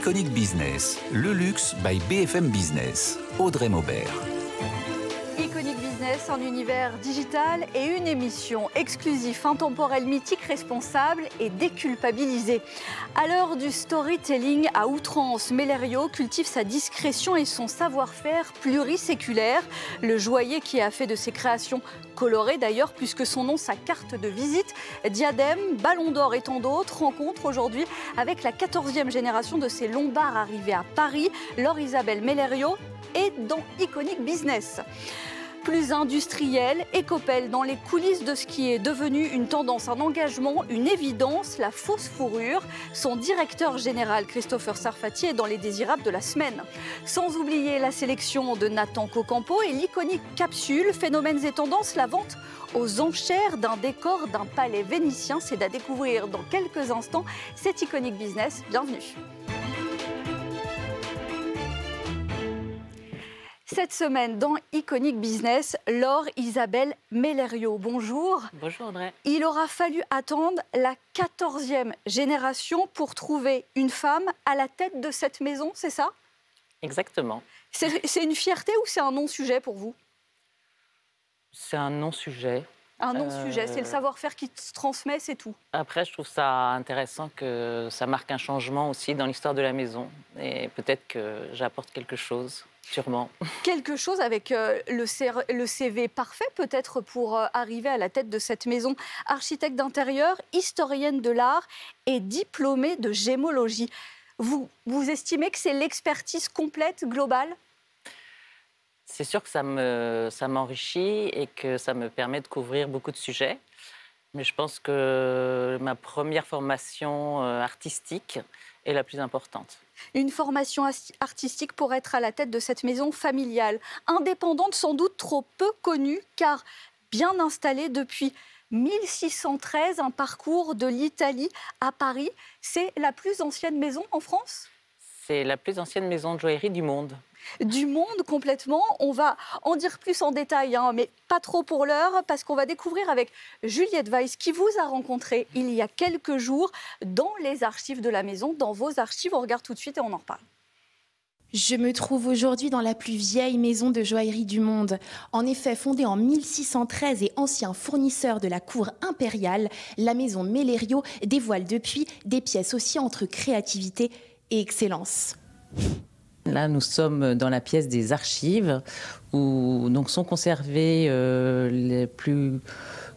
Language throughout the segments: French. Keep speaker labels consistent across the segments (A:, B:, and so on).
A: Iconic Business, le luxe by BFM Business. Audrey Maubert.
B: Iconic Business, un univers digital et une émission exclusive, intemporelle, mythique, responsable et déculpabilisée. À l'heure du storytelling à outrance, Mellerio cultive sa discrétion et son savoir-faire pluriséculaire. Le joaillier qui a fait de ses créations colorées d'ailleurs, puisque son nom, sa carte de visite, diadème, ballon d'or et tant d'autres, rencontre aujourd'hui avec la 14e génération de ces Lombards arrivés à Paris, Laure Isabelle Mellerio, et dans Iconic Business. Plus industriel, écopelle dans les coulisses de ce qui est devenu une tendance, un engagement, une évidence, la fausse fourrure. Son directeur général, Christopher Sarfati, est dans les désirables de la semaine. Sans oublier la sélection de Nathan Cocampo et l'iconique capsule Phénomènes et tendances, la vente aux enchères d'un décor d'un palais vénitien. C'est à découvrir dans quelques instants. C'est Iconic Business. Bienvenue. Cette semaine, dans Iconic Business, Laure Isabelle Mellerio. Bonjour.
C: Bonjour Audrey.
B: Il aura fallu attendre la 14e génération pour trouver une femme à la tête de cette maison, c'est ça?
C: Exactement.
B: C'est une fierté ou c'est un non-sujet pour vous?
C: C'est un non-sujet.
B: Un non-sujet, c'est le savoir-faire qui se transmet, c'est tout.
C: Après, je trouve ça intéressant que ça marque un changement aussi dans l'histoire de la maison. Et peut-être que j'apporte quelque chose, sûrement.
B: Quelque chose avec le CV parfait, peut-être, pour arriver à la tête de cette maison. Architecte d'intérieur, historienne de l'art et diplômée de gémologie. Vous estimez que c'est l'expertise complète, globale ?
C: C'est sûr que ça m'enrichit et que ça me permet de couvrir beaucoup de sujets. Mais je pense que ma première formation artistique est la plus importante. Une
B: formation artistique pour être à la tête de cette maison familiale, indépendante, sans doute trop peu connue, car bien installée depuis 1613, un parcours de l'Italie à Paris. C'est la plus ancienne maison en France ?
C: C'est la plus ancienne maison de joaillerie du monde.
B: Du monde complètement. On va en dire plus en détail, mais pas trop pour l'heure, parce qu'on va découvrir avec Juliette Weiss, qui vous a rencontré il y a quelques jours dans les archives de la maison, dans vos archives. On regarde tout de suite et on en reparle.
D: Je me trouve aujourd'hui dans la plus vieille maison de joaillerie du monde. En effet, fondée en 1613 et ancien fournisseur de la cour impériale, la maison Mellerio dévoile depuis des pièces aussi entre créativité et excellence.
C: Là, nous sommes dans la pièce des archives où donc, sont conservées les plus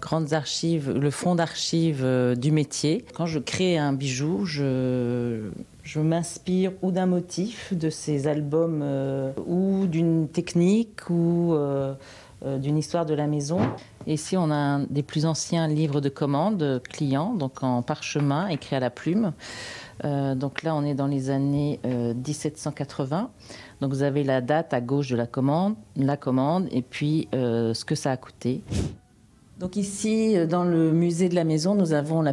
C: grandes archives, le fonds d'archives du métier. Quand je crée un bijou, je m'inspire ou d'un motif de ces albums ou d'une technique ou d'une histoire de la maison. Et ici, on a un des plus anciens livres de commande clients, donc en parchemin, écrit à la plume. Donc là, on est dans les années 1780. Donc vous avez la date à gauche de la commande et puis ce que ça a coûté. Donc ici, dans le musée de la maison, nous avons une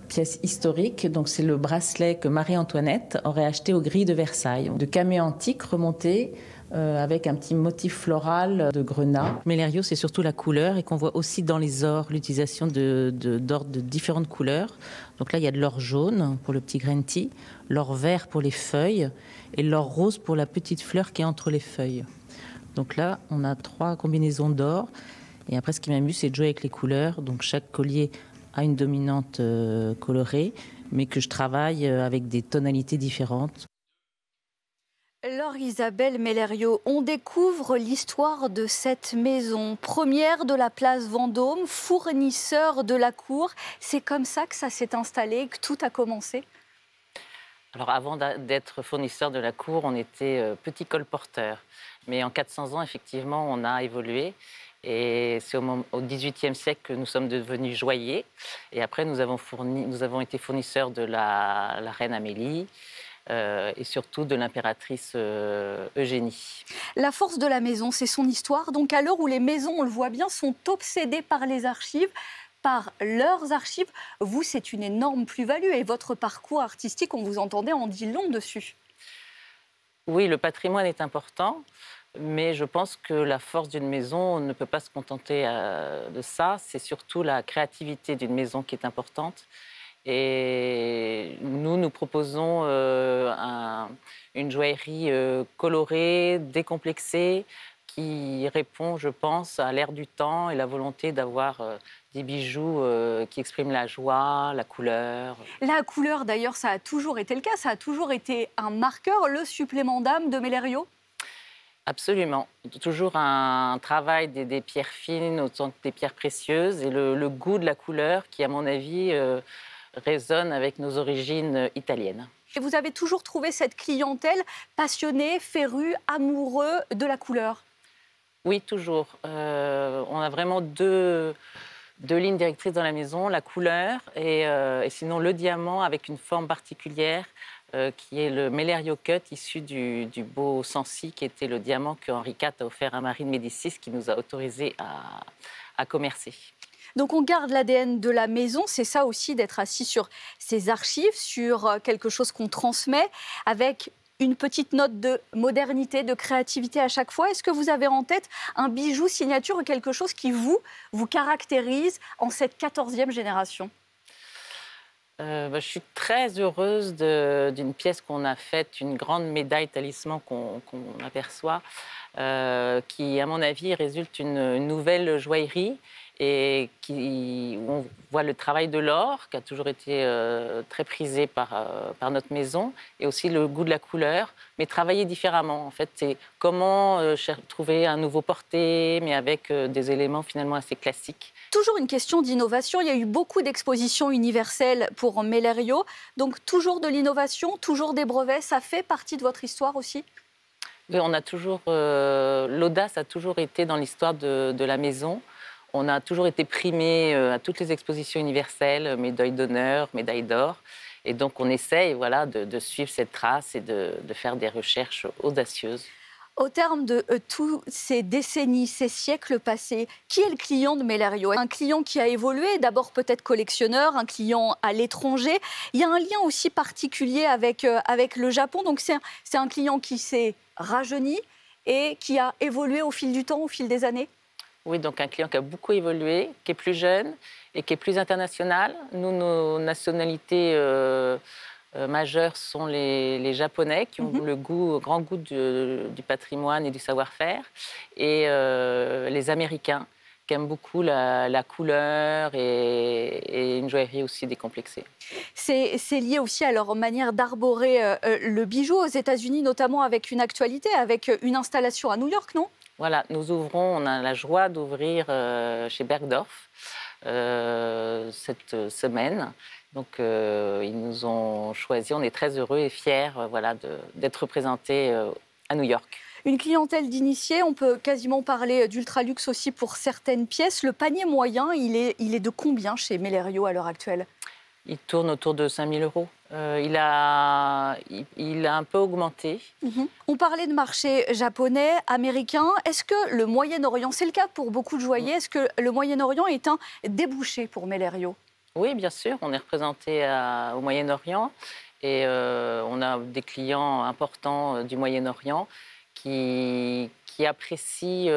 C: pièce historique. Donc c'est le bracelet que Marie-Antoinette aurait acheté aux grilles de Versailles, de camée antique remonté, avec un petit motif floral de grenat. Mellerio, c'est surtout la couleur et qu'on voit aussi dans les ors, l'utilisation d'or de différentes couleurs. Donc là, il y a de l'or jaune pour le petit green-tea, l'or vert pour les feuilles et l'or rose pour la petite fleur qui est entre les feuilles. Donc là, on a 3 combinaisons d'or. Et après, ce qui m'amuse, c'est de jouer avec les couleurs. Donc chaque collier a une dominante colorée, mais que je travaille avec des tonalités différentes.
B: Laure Isabelle Mellerio, on découvre l'histoire de cette maison. Première de la place Vendôme, fournisseur de la cour. C'est comme ça que ça s'est installé, que tout a commencé?
C: Alors avant d'être fournisseur de la cour, on était petit colporteur. Mais en 400 ans, effectivement, on a évolué. Et c'est au XVIIIe siècle que nous sommes devenus joailliers. Et après, nous avons été fournisseurs de la reine Amélie, et surtout de l'impératrice Eugénie.
B: La force de la maison, c'est son histoire. Donc à l'heure où les maisons, on le voit bien, sont obsédées par les archives, par leurs archives, vous, c'est une énorme plus-value. Et votre parcours artistique, on vous entendait, en dit long dessus.
C: Oui, le patrimoine est important. Mais je pense que la force d'une maison, on ne peut pas se contenter de ça. C'est surtout la créativité d'une maison qui est importante. Et nous proposons une joaillerie colorée, décomplexée, qui répond, je pense, à l'ère du temps et la volonté d'avoir des bijoux qui expriment la joie, la couleur.
B: La couleur, d'ailleurs, ça a toujours été le cas, ça a toujours été un marqueur, le supplément d'âme de Mellerio.
C: Absolument. Toujours un travail des pierres fines autant que des pierres précieuses et le goût de la couleur qui, à mon avis, résonne avec nos origines italiennes.
B: Et vous avez toujours trouvé cette clientèle passionnée, férue, amoureux de la couleur?
C: Oui, toujours. On a vraiment deux lignes directrices dans la maison, la couleur et sinon le diamant avec une forme particulière qui est le Mellerio Cut issu du beau Sancy qui était le diamant que Henri IV a offert à Marie de Médicis qui nous a autorisés à commercer.
B: Donc on garde l'ADN de la maison, c'est ça aussi d'être assis sur ces archives, sur quelque chose qu'on transmet avec une petite note de modernité, de créativité à chaque fois. Est-ce que vous avez en tête un bijou signature ou quelque chose qui vous caractérise en cette 14e génération?
C: Je suis très heureuse d'une pièce qu'on a faite, une grande médaille talisman qu'on aperçoit, qui, à mon avis, résulte une nouvelle joaillerie et où on voit le travail de l'or, qui a toujours été très prisé par notre maison, et aussi le goût de la couleur, mais travaillé différemment. En fait, c'est comment trouver un nouveau porté, mais avec des éléments finalement assez classiques.
B: Toujours une question d'innovation. Il y a eu beaucoup d'expositions universelles pour Mellerio. Donc toujours de l'innovation, toujours des brevets. Ça fait partie de votre histoire aussi?
C: Oui, on a toujours... l'audace a toujours été dans l'histoire de la maison. On a toujours été primés à toutes les expositions universelles, médaille d'honneur, médaille d'or. Et donc on essaye de suivre cette trace et de faire des recherches audacieuses.
B: Au terme de toutes ces décennies, ces siècles passés, qui est le client de Mellerio? Un client qui a évolué, d'abord peut-être collectionneur, un client à l'étranger. Il y a un lien aussi particulier avec le Japon. Donc c'est un client qui s'est rajeuni et qui a évolué au fil du temps, au fil des années?
C: Oui, donc un client qui a beaucoup évolué, qui est plus jeune et qui est plus international. Nous, nos nationalités majeures sont les Japonais qui ont le grand goût du patrimoine et du savoir-faire, et les Américains qui aiment beaucoup la couleur et une joaillerie aussi décomplexée.
B: C'est lié aussi à leur manière d'arborer le bijou aux États-Unis, notamment avec une actualité, avec une installation à New York, non?
C: Voilà, on a la joie d'ouvrir chez Bergdorf cette semaine. Donc, ils nous ont choisis. On est très heureux et fiers d'être représentés à New York.
B: Une clientèle d'initiés, on peut quasiment parler d'ultra-luxe aussi pour certaines pièces. Le panier moyen, il est de combien chez Mellerio à l'heure actuelle?
C: Il tourne autour de 5 000 €. Il a un peu augmenté.
B: On parlait de marché japonais, américain. Est-ce que le Moyen-Orient, c'est le cas pour beaucoup de joailliers, est-ce que le Moyen-Orient est un débouché pour Mellerio?
C: Oui, bien sûr. On est représenté au Moyen-Orient et on a des clients importants du Moyen-Orient qui apprécient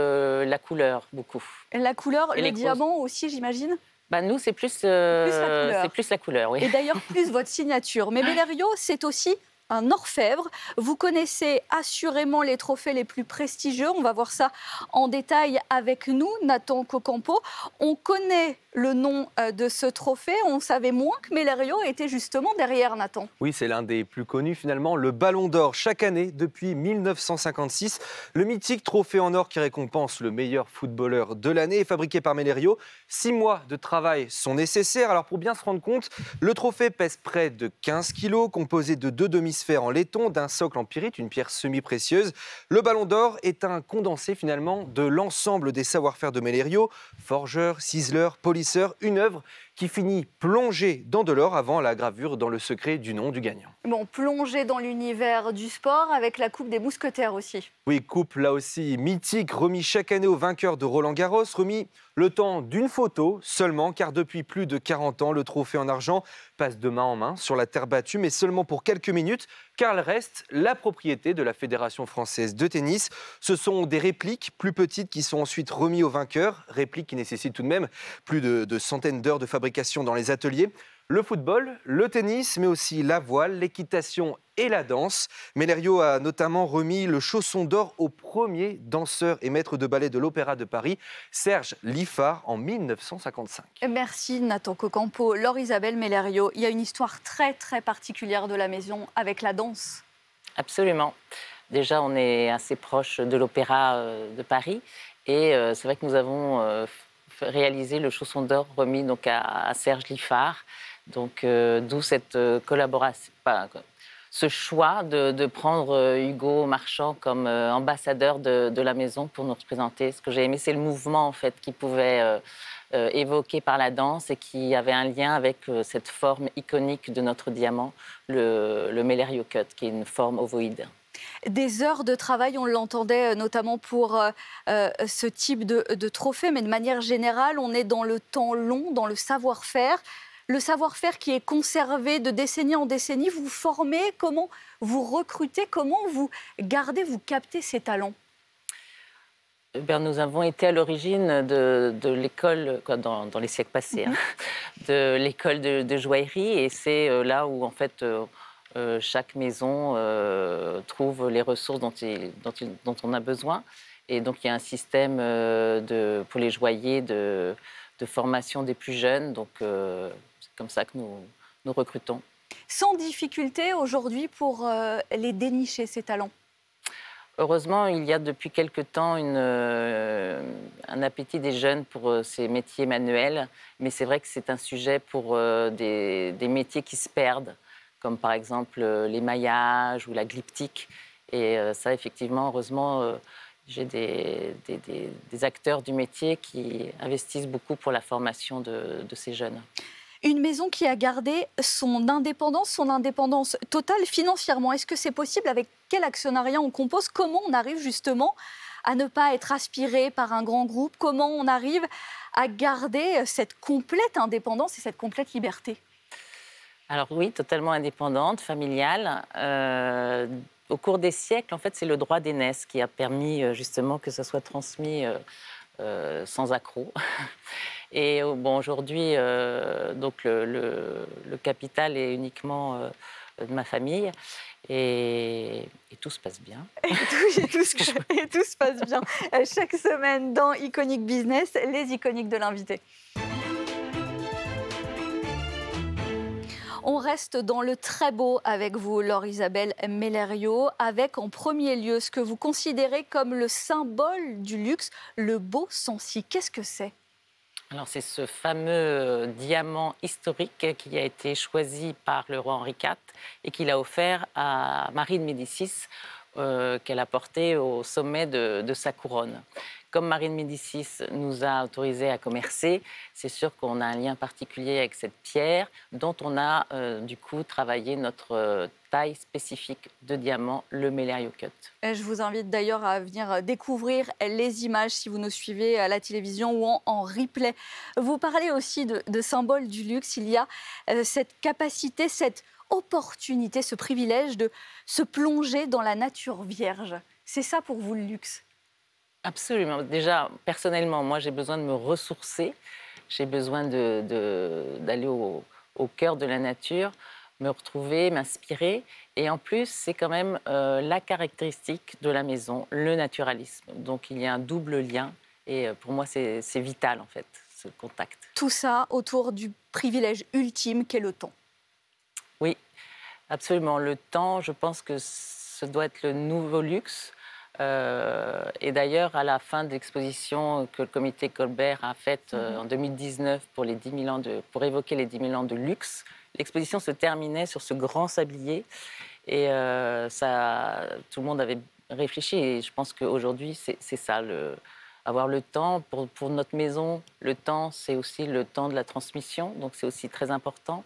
C: la couleur beaucoup.
B: La couleur, le diamant aussi, j'imagine?
C: Nous, c'est plus la couleur, oui.
B: Et d'ailleurs, plus votre signature. Mais Mellerio, c'est aussi un orfèvre. Vous connaissez assurément les trophées les plus prestigieux. On va voir ça en détail avec nous, Nathan Cocampo. On connaît le nom de ce trophée. On savait moins que Mellerio était justement derrière, Nathan.
E: Oui, c'est l'un des plus connus finalement, le Ballon d'Or. Chaque année, depuis 1956, le mythique trophée en or qui récompense le meilleur footballeur de l'année est fabriqué par Mellerio. 6 mois de travail sont nécessaires. Alors pour bien se rendre compte, le trophée pèse près de 15 kilos, composé de 2 demi-sphères en laiton, d'un socle en pyrite, une pierre semi-précieuse. Le Ballon d'Or est un condensé finalement de l'ensemble des savoir-faire de Mellerio, forgeur, ciseleur, polisseur, une œuvre qui finit plongée dans de l'or avant la gravure dans le secret du nom du gagnant.
B: Bon, plongée dans l'univers du sport avec la Coupe des Mousquetaires aussi.
E: Oui, coupe là aussi mythique, remis chaque année au vainqueur de Roland-Garros, remis le temps d'une photo seulement, car depuis plus de 40 ans, le trophée en argent passe de main en main sur la terre battue, mais seulement pour quelques minutes, car elle reste la propriété de la Fédération française de tennis. Ce sont des répliques plus petites qui sont ensuite remises aux vainqueurs, répliques qui nécessitent tout de même plus de centaines d'heures de fabrication dans les ateliers. Le football, le tennis, mais aussi la voile, l'équitation et la danse. Mellerio a notamment remis le chausson d'or au premier danseur et maître de ballet de l'Opéra de Paris, Serge Liffard, en 1955.
B: Merci Nathan Cocampo. Laure-Isabelle Mellerio, il y a une histoire très très particulière de la maison avec la danse.
C: Absolument. Déjà, on est assez proche de l'Opéra de Paris et c'est vrai que nous avons réalisé le chausson d'or remis donc à Serge Liffard. Donc, d'où cette collaboration, ce choix de prendre Hugo Marchand comme ambassadeur de la maison pour nous représenter. Ce que j'ai aimé, c'est le mouvement en fait qui pouvait évoqué par la danse et qui avait un lien avec cette forme iconique de notre diamant, le Mellerio Cut, qui est une forme ovoïde.
B: Des heures de travail, on l'entendait notamment pour ce type de trophée, mais de manière générale, on est dans le temps long, dans le savoir-faire. Le savoir-faire qui est conservé de décennie en décennie, vous formez, comment vous recrutez, comment vous gardez, vous captez ces talents?
C: Nous avons été à l'origine de l'école, dans les siècles passés, de l'école de joaillerie, et c'est là où en fait chaque maison trouve les ressources dont on a besoin. Et donc il y a un système pour les joailliers de formation des plus jeunes. Donc c'est comme ça que nous recrutons.
B: Sans difficulté aujourd'hui pour les dénicher, ces talents?
C: Heureusement, il y a depuis quelque temps un appétit des jeunes pour ces métiers manuels, mais c'est vrai que c'est un sujet pour des métiers qui se perdent, comme par exemple l'émaillage ou la glyptique. Et ça, effectivement, heureusement, j'ai des acteurs du métier qui investissent beaucoup pour la formation de ces jeunes.
B: Une maison qui a gardé son indépendance totale financièrement. Est-ce que c'est possible? Avec quel actionnariat on compose? Comment on arrive justement à ne pas être aspiré par un grand groupe? Comment on arrive à garder cette complète indépendance et cette complète liberté?
C: Alors oui, totalement indépendante, familiale. Au cours des siècles, en fait, c'est le droit d'aînesse qui a permis justement que ça soit transmis sans accroc. Et bon, aujourd'hui, donc le capital est uniquement de ma famille et tout se passe bien.
B: Et tout se passe bien. Chaque semaine dans Iconic Business, les iconiques de l'invité. On reste dans le très beau avec vous, Laure-Isabelle Mellerio, avec en premier lieu ce que vous considérez comme le symbole du luxe, le beau Sancy. Qu'est-ce que c'est?
C: Alors, c'est ce fameux diamant historique qui a été choisi par le roi Henri IV et qu'il a offert à Marie de Médicis, qu'elle a porté au sommet de sa couronne. Comme Marie de Médicis nous a autorisés à commercer, c'est sûr qu'on a un lien particulier avec cette pierre dont on a du coup travaillé notre taille spécifique de diamant, le Mellerio Cut.
B: Je vous invite d'ailleurs à venir découvrir les images si vous nous suivez à la télévision ou en replay. Vous parlez aussi de symbole du luxe. Il y a cette capacité, cette opportunité, ce privilège de se plonger dans la nature vierge. C'est ça pour vous le luxe?
C: Absolument. Déjà, personnellement, moi, j'ai besoin de me ressourcer. J'ai besoin d'aller au cœur de la nature, me retrouver, m'inspirer. Et en plus, c'est quand même la caractéristique de la maison, le naturalisme. Donc, il y a un double lien. Et pour moi, c'est vital, en fait, ce contact.
B: Tout ça autour du privilège ultime qu'est le temps.
C: Oui, absolument. Le temps, je pense que ce doit être le nouveau luxe. Et d'ailleurs, à la fin de l'exposition que le comité Colbert a faite en 2019 pour pour évoquer les 10 000 ans de luxe, l'exposition se terminait sur ce grand sablier. Et tout le monde avait réfléchi. Et je pense qu'aujourd'hui, c'est ça, avoir le temps. Pour notre maison, le temps, c'est aussi le temps de la transmission. Donc, c'est aussi très important.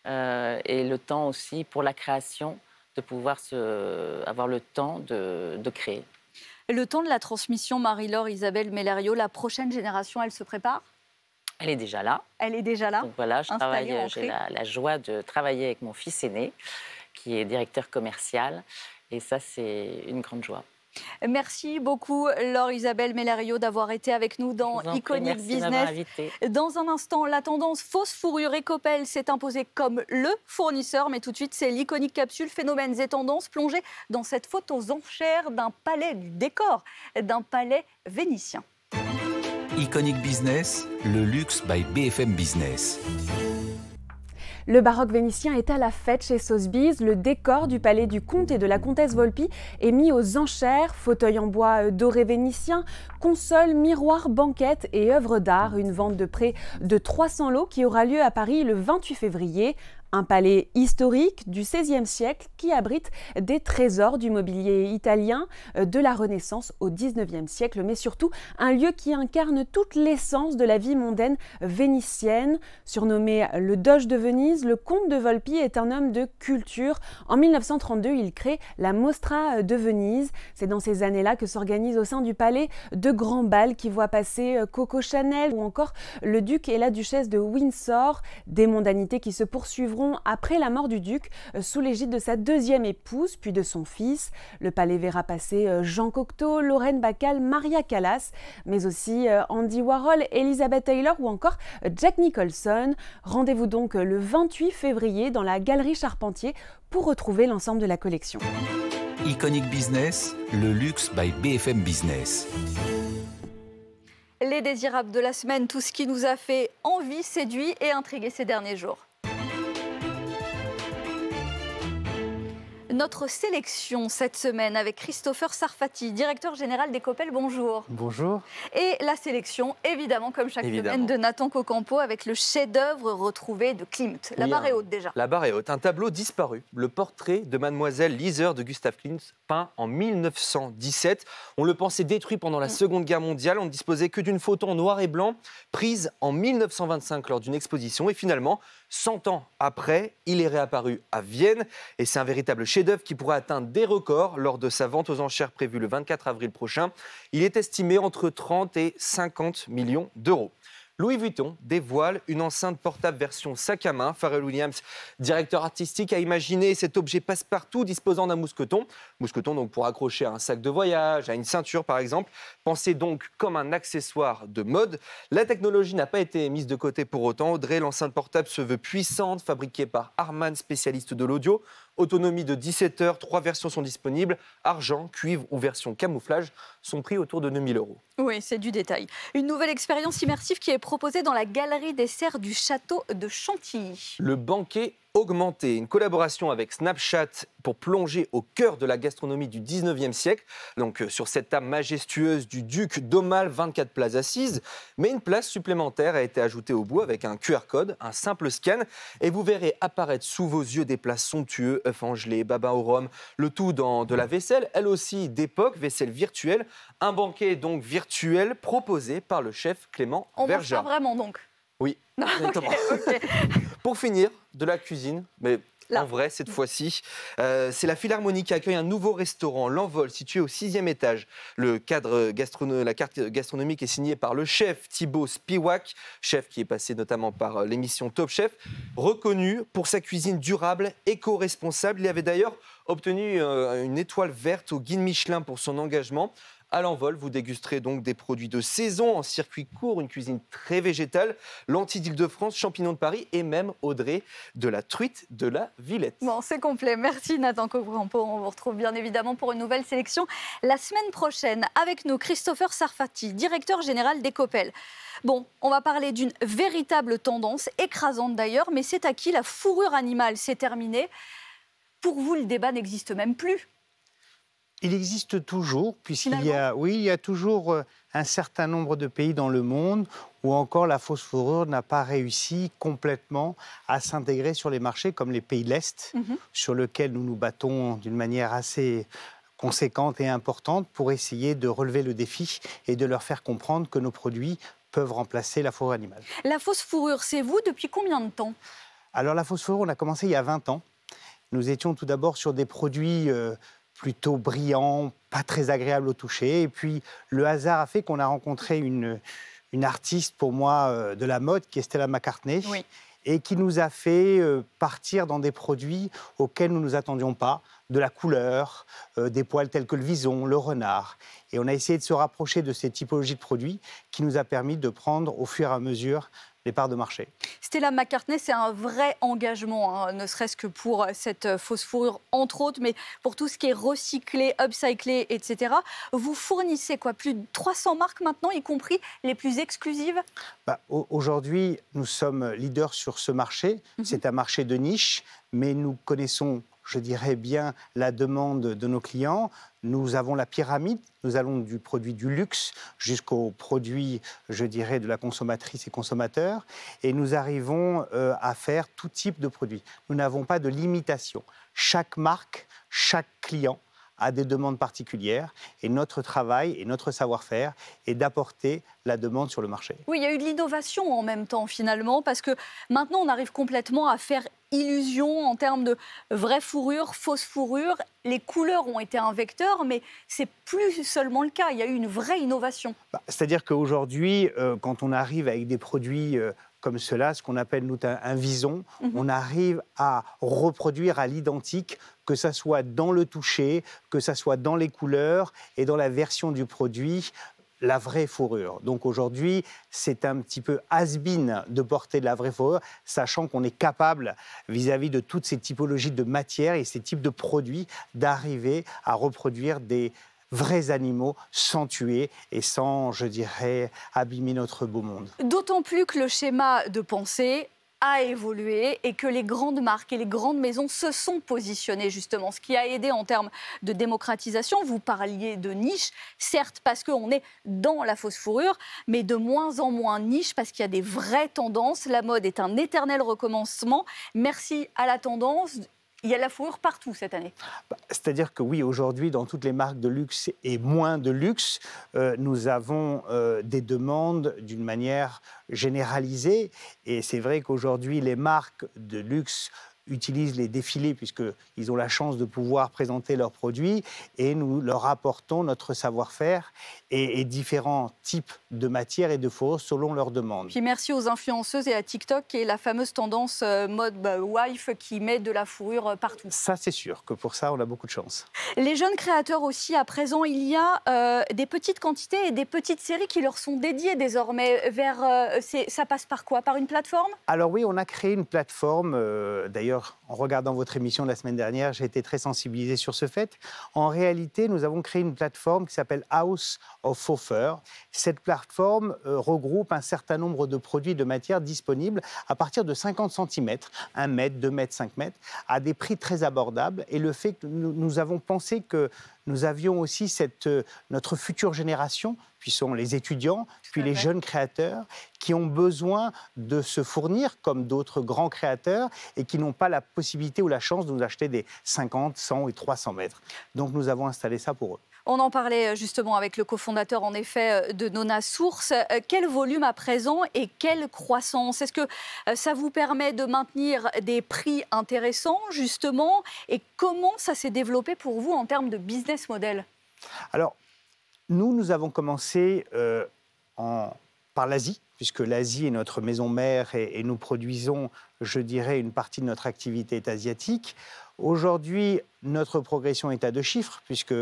C: Et le temps aussi pour la création, de pouvoir avoir le temps de créer.
B: Le temps de la transmission, Marie-Laure-Isabelle Mellerio, la prochaine génération, elle se prépare?
C: Elle est déjà là.
B: Elle est déjà là.
C: Donc voilà, j'ai la joie de travailler avec mon fils aîné, qui est directeur commercial. Et ça, c'est une grande joie.
B: Merci beaucoup Laure-Isabelle Mellerio d'avoir été avec nous dans Iconic Business. Dans un instant, la tendance fausse fourrure Ecopel s'est imposée comme le fournisseur, mais tout de suite c'est l'Iconic Capsule Phénomènes et tendances plongée dans cette photo aux enchères d'un palais du décor, d'un palais vénitien.
A: Iconic Business, le luxe by BFM Business.
F: Le baroque vénitien est à la fête chez Sotheby's. Le décor du palais du comte et de la comtesse Volpi est mis aux enchères. Fauteuils en bois doré vénitien, consoles, miroirs, banquettes et œuvres d'art. Une vente de près de 300 lots qui aura lieu à Paris le 28 février. Un palais historique du XVIe siècle qui abrite des trésors du mobilier italien de la Renaissance au XIXe siècle, mais surtout un lieu qui incarne toute l'essence de la vie mondaine vénitienne. Surnommé le Doge de Venise, le comte de Volpi est un homme de culture. En 1932, il crée la Mostra de Venise. C'est dans ces années-là que s'organisent au sein du palais de grands bals qui voient passer Coco Chanel ou encore le duc et la duchesse de Windsor. Des mondanités qui se poursuivront après la mort du duc, sous l'égide de sa deuxième épouse, puis de son fils. Le palais verra passer Jean Cocteau, Lorraine Bacall, Maria Callas, mais aussi Andy Warhol, Elizabeth Taylor ou encore Jack Nicholson. Rendez-vous donc le 28 février dans la Galerie Charpentier pour retrouver l'ensemble de la collection.
A: Iconic Business, le luxe by BFM Business.
B: Les désirables de la semaine, tout ce qui nous a fait envie, séduit et intrigué ces derniers jours. Notre sélection cette semaine avec Christopher Sarfati, directeur général d'Ecopel. Bonjour.
G: Bonjour.
B: Et la sélection, évidemment, comme chaque semaine, de Nathan Cocampo avec le chef-d'œuvre retrouvé de Klimt. La barre est haute déjà.
E: La barre est haute. Un tableau disparu. Le portrait de Mademoiselle Lizer de Gustav Klimt, peint en 1917. On le pensait détruit pendant la Seconde Guerre mondiale. On ne disposait que d'une photo en noir et blanc prise en 1925 lors d'une exposition. Et finalement, 100 ans après, il est réapparu à Vienne. Et c'est un véritable chef-d'œuvre qui pourrait atteindre des records lors de sa vente aux enchères prévue le 24 avril prochain. Il est estimé entre 30 et 50 millions d'euros. Louis Vuitton dévoile une enceinte portable version sac à main. Pharrell Williams, directeur artistique, a imaginé cet objet passe-partout disposant d'un mousqueton. Mousqueton donc pour accrocher à un sac de voyage, à une ceinture par exemple. Pensé donc comme un accessoire de mode. La technologie n'a pas été mise de côté pour autant. Audrey, l'enceinte portable se veut puissante, fabriquée par Harman, spécialiste de l'audio. Autonomie de 17 heures, 3 versions sont disponibles. Argent, cuivre ou version camouflage. Son prix autour de 9 000 euros.
B: Oui, c'est du détail. Une nouvelle expérience immersive qui est proposée dans la galerie des serres du château de Chantilly.
E: Le banquet augmenté, une collaboration avec Snapchat pour plonger au cœur de la gastronomie du 19e siècle. Donc sur cette table majestueuse du duc d'Aumale, 24 places assises. Mais une place supplémentaire a été ajoutée au bout avec un QR code, un simple scan. Et vous verrez apparaître sous vos yeux des plats somptueux, œufs en gelée, baba au rhum, le tout dans de la vaisselle, elle aussi d'époque, vaisselle virtuelle. Un banquet donc virtuel proposé par le chef Clément Verja.
B: On mange pas vraiment donc.
E: Oui, exactement.
B: Okay.
E: Pour finir, de la cuisine, mais en vrai cette fois-ci, c'est la Philharmonie qui accueille un nouveau restaurant, l'Envol, situé au 6e étage. La carte gastronomique est signée par le chef Thibaut Spiwak, chef qui est passé notamment par l'émission Top Chef, reconnu pour sa cuisine durable, éco-responsable. Il avait d'ailleurs obtenu une étoile verte au guide Michelin pour son engagement. À l'Envol, vous dégusterez donc des produits de saison en circuit court, une cuisine très végétale, lentilles d'Île-de-France, champignons de Paris et même, Audrey, de la truite de la Villette.
B: Bon, c'est complet. Merci Nathan Cocampo. On vous retrouve bien évidemment pour une nouvelle sélection la semaine prochaine. Avec nous, Christopher Sarfati, directeur général d'Ecopel. Bon, on va parler d'une véritable tendance, écrasante d'ailleurs, mais c'est à qui la fourrure animale s'est terminée. Pour vous, le débat n'existe même plus.
G: Il existe toujours, puisqu'il y a toujours un certain nombre de pays dans le monde où encore la fausse fourrure n'a pas réussi complètement à s'intégrer sur les marchés, comme les pays de l'Est, sur lesquels nous nous battons d'une manière assez conséquente et importante pour essayer de relever le défi et de leur faire comprendre que nos produits peuvent remplacer la fourrure animale.
B: La fausse fourrure, c'est vous depuis combien de temps?
G: Alors la fausse fourrure, on a commencé il y a 20 ans. Nous étions tout d'abord sur des produits plutôt brillants, pas très agréables au toucher. Et puis le hasard a fait qu'on a rencontré une artiste pour moi de la mode qui est Stella McCartney.
B: Oui.
G: Et qui nous a fait partir dans des produits auxquels nous ne nous attendions pas, de la couleur, des poils tels que le vison, le renard. Et on a essayé de se rapprocher de ces typologies de produits qui nous a permis de prendre au fur et à mesure les parts de marché.
B: Stella McCartney, c'est un vrai engagement, hein, ne serait-ce que pour cette fausse fourrure, entre autres, mais pour tout ce qui est recyclé, upcyclé, etc. Vous fournissez quoi, plus de 300 marques maintenant, y compris les plus exclusives?
G: Aujourd'hui, nous sommes leaders sur ce marché. C'est un marché de niche, mais nous connaissons, je dirais bien, la demande de nos clients. Nous avons la pyramide, nous allons du produit du luxe jusqu'au produit, je dirais, de la consommatrice et consommateur. Et nous arrivons à faire tout type de produits. Nous n'avons pas de limitation. Chaque marque, chaque client a des demandes particulières. Et notre travail et notre savoir-faire est d'apporter la demande sur le marché.
B: Oui, il y a eu de l'innovation en même temps, finalement, parce que maintenant, on arrive complètement à faire illusion en termes de vraie fourrure, fausse fourrure. Les couleurs ont été un vecteur, mais c'est plus seulement le cas. Il y a eu une vraie innovation.
G: C'est-à-dire qu'aujourd'hui, quand on arrive avec des produits comme cela, ce qu'on appelle nous un vison, on arrive à reproduire à l'identique, que ça soit dans le toucher, que ça soit dans les couleurs et dans la version du produit, la vraie fourrure. Donc aujourd'hui, c'est un petit peu has-been de porter de la vraie fourrure, sachant qu'on est capable, vis-à-vis de toutes ces typologies de matières et ces types de produits, d'arriver à reproduire des vrais animaux sans tuer et sans, je dirais, abîmer notre beau monde.
B: D'autant plus que le schéma de pensée a évolué et que les grandes marques et les grandes maisons se sont positionnées justement, ce qui a aidé en termes de démocratisation. Vous parliez de niche, certes parce qu'on est dans la fausse fourrure, mais de moins en moins niche parce qu'il y a des vraies tendances. La mode est un éternel recommencement. Merci à la tendance. Il y a la fourrure partout cette année.
G: C'est-à-dire que oui, aujourd'hui, dans toutes les marques de luxe et moins de luxe, nous avons des demandes d'une manière généralisée. Et c'est vrai qu'aujourd'hui, les marques de luxe utilisent les défilés puisqu'ils ont la chance de pouvoir présenter leurs produits et nous leur apportons notre savoir-faire et différents types de matières et de fourrures selon leurs demandes.
B: Puis merci aux influenceuses et à TikTok qui est la fameuse tendance mode wife qui met de la fourrure partout.
G: Ça, c'est sûr que pour ça, on a beaucoup de chance.
B: Les jeunes créateurs aussi, à présent, il y a des petites quantités et des petites séries qui leur sont dédiées désormais. Ça passe par quoi? Par une plateforme?
G: Alors oui, on a créé une plateforme, d'ailleurs, en regardant votre émission de la semaine dernière, j'ai été très sensibilisé sur ce fait. En réalité, nous avons créé une plateforme qui s'appelle House of Faux Fur. Cette plateforme regroupe un certain nombre de produits de matières disponibles à partir de 50 cm, 1 mètre, 2 mètres, 5 mètres, à des prix très abordables. Et le fait que nous avons pensé que nous avions aussi notre future génération, puis sont les étudiants, puis les jeunes créateurs, qui ont besoin de se fournir comme d'autres grands créateurs et qui n'ont pas la possibilité ou la chance de nous acheter des 50, 100 et 300 mètres. Donc nous avons installé ça pour eux.
B: On en parlait justement avec le cofondateur, en effet, de Nona Source. Quel volume à présent et quelle croissance? Est-ce que ça vous permet de maintenir des prix intéressants, justement? Et comment ça s'est développé pour vous en termes de business model?
G: Alors, nous avons commencé par l'Asie, puisque l'Asie est notre maison mère et nous produisons, je dirais, une partie de notre activité est asiatique. Aujourd'hui, notre progression est à 2 chiffres, puisque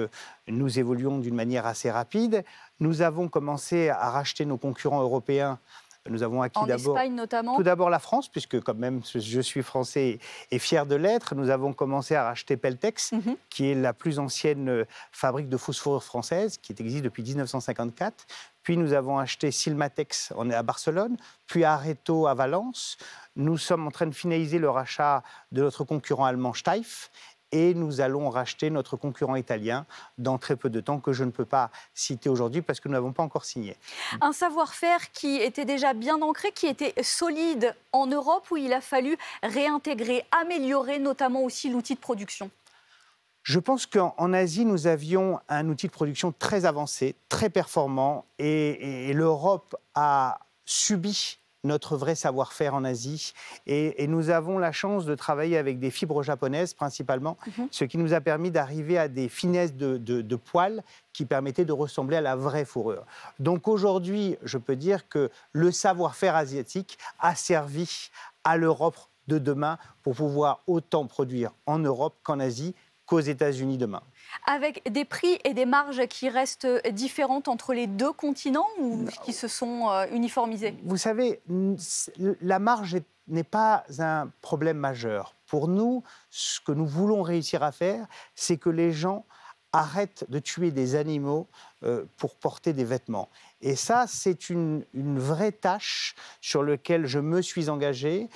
G: nous évoluons d'une manière assez rapide. Nous avons commencé à racheter nos concurrents européens. Nous avons acquis
B: Espagne notamment.
G: Tout d'abord la France, puisque quand même je suis français et fier de l'être. Nous avons commencé à racheter Peltex, qui est la plus ancienne fabrique de fausses fourrures française, qui existe depuis 1954. Puis nous avons acheté Silmatex à Barcelone, puis Areto à Valence. Nous sommes en train de finaliser le rachat de notre concurrent allemand Steiff. Et nous allons racheter notre concurrent italien dans très peu de temps, que je ne peux pas citer aujourd'hui parce que nous n'avons pas encore signé.
B: Un savoir-faire qui était déjà bien ancré, qui était solide en Europe, où il a fallu réintégrer, améliorer notamment aussi l'outil de production.
G: Je pense qu'en Asie, nous avions un outil de production très avancé, très performant, et l'Europe a subi notre vrai savoir-faire en Asie. Et nous avons la chance de travailler avec des fibres japonaises principalement, ce qui nous a permis d'arriver à des finesses de poils qui permettaient de ressembler à la vraie fourrure. Donc aujourd'hui, je peux dire que le savoir-faire asiatique a servi à l'Europe de demain pour pouvoir autant produire en Europe qu'en Asie, qu'aux États-Unis demain.
B: Avec des prix et des marges qui restent différentes entre les deux continents ou qui se sont uniformisés?
G: Vous savez, la marge n'est pas un problème majeur. Pour nous, ce que nous voulons réussir à faire, c'est que les gens arrêtent de tuer des animaux pour porter des vêtements. Et ça, c'est une vraie tâche sur laquelle je me suis engagé.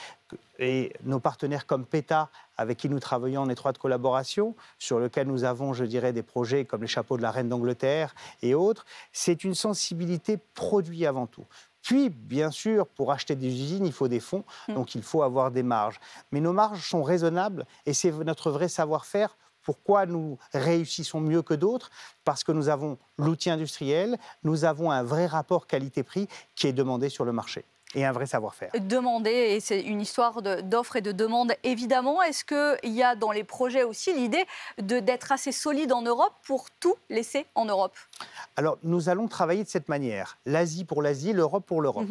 G: Et nos partenaires comme PETA, avec qui nous travaillons en étroite collaboration, sur lequel nous avons, je dirais, des projets comme les chapeaux de la reine d'Angleterre et autres, c'est une sensibilité produit avant tout. Puis, bien sûr, pour acheter des usines, il faut des fonds, donc il faut avoir des marges. Mais nos marges sont raisonnables et c'est notre vrai savoir-faire. Pourquoi nous réussissons mieux que d'autres? Parce que nous avons l'outil industriel, nous avons un vrai rapport qualité-prix qui est demandé sur le marché. Et un vrai savoir-faire.
B: Demander, et c'est une histoire d'offre et de demande, évidemment. Est-ce qu'il y a dans les projets aussi l'idée d'être assez solide en Europe pour tout laisser en Europe?
G: Alors, nous allons travailler de cette manière. L'Asie pour l'Asie, l'Europe pour l'Europe.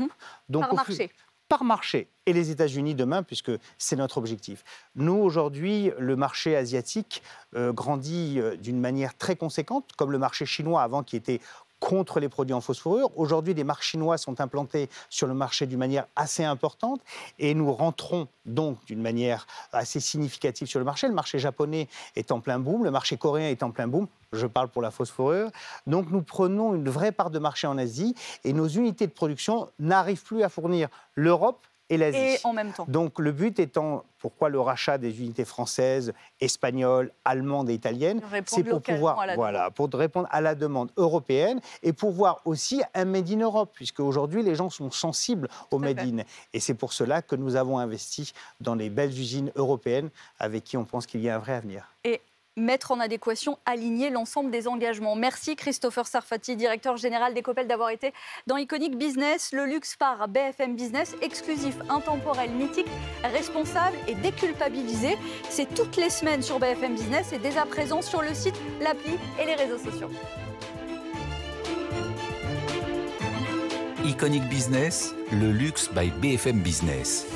G: Donc,
B: par marché.
G: Par marché. Et les États-Unis demain, puisque c'est notre objectif. Nous, aujourd'hui, le marché asiatique grandit d'une manière très conséquente, comme le marché chinois avant qui était contre les produits en fausse fourrure. Aujourd'hui, les marques chinoises sont implantées sur le marché d'une manière assez importante et nous rentrons donc d'une manière assez significative sur le marché. Le marché japonais est en plein boom, le marché coréen est en plein boom. Je parle pour la fausse fourrure. Donc nous prenons une vraie part de marché en Asie et nos unités de production n'arrivent plus à fournir l'Europe et l'Asie.
B: Et en même temps.
G: Donc le but étant, pourquoi le rachat des unités françaises, espagnoles, allemandes et italiennes, c'est pour pouvoir, pour répondre à la demande européenne et pour voir aussi un Made in Europe, puisque aujourd'hui les gens sont sensibles au Made in. Et c'est pour cela que nous avons investi dans les belles usines européennes avec qui on pense qu'il y a un vrai avenir.
B: Et mettre en adéquation, aligner l'ensemble des engagements. Merci Christopher Sarfati, directeur général d'Ecopel, d'avoir été dans Iconic Business. Le luxe par BFM Business, exclusif, intemporel, mythique, responsable et déculpabilisé. C'est toutes les semaines sur BFM Business et dès à présent sur le site, l'appli et les réseaux sociaux.
A: Iconic Business, le luxe by BFM Business.